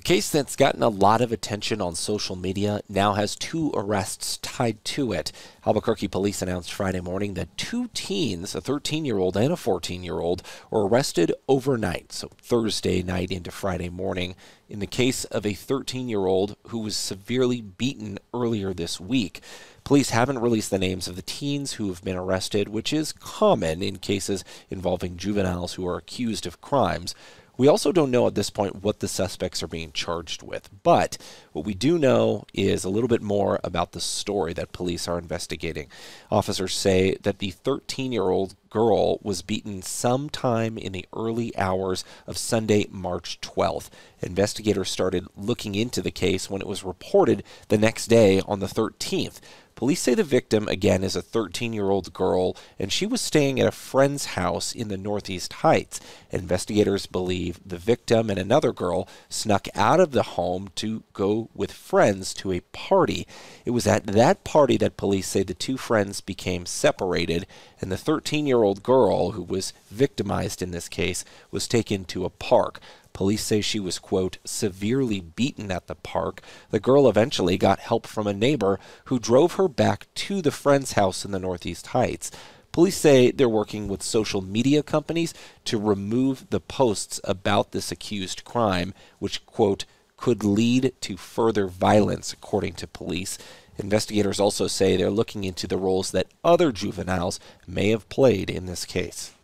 A case that's gotten a lot of attention on social media now has two arrests tied to it. Albuquerque police announced Friday morning that two teens, a 13-year-old and a 14-year-old, were arrested overnight, so Thursday night into Friday morning, in the case of a 13-year-old who was severely beaten earlier this week. Police haven't released the names of the teens who have been arrested, which is common in cases involving juveniles who are accused of crimes. We also don't know at this point what the suspects are being charged with, but what we do know is a little bit more about the story that police are investigating. Officers say that the 13-year-old girl was beaten sometime in the early hours of Sunday, March 12th. Investigators started looking into the case when it was reported the next day on the 13th. Police say the victim, again, is a 13-year-old girl, and she was staying at a friend's house in the Northeast Heights. Investigators believe the victim and another girl snuck out of the home to go with friends to a party. It was at that party that police say the two friends became separated, and the 13-year-old girl, who was victimized in this case, was taken to a park. Police say she was, quote, severely beaten at the park. The girl eventually got help from a neighbor who drove her back to the friend's house in the Northeast Heights. Police say they're working with social media companies to remove the posts about this accused crime, which, quote, could lead to further violence, according to police. Investigators also say they're looking into the roles that other juveniles may have played in this case.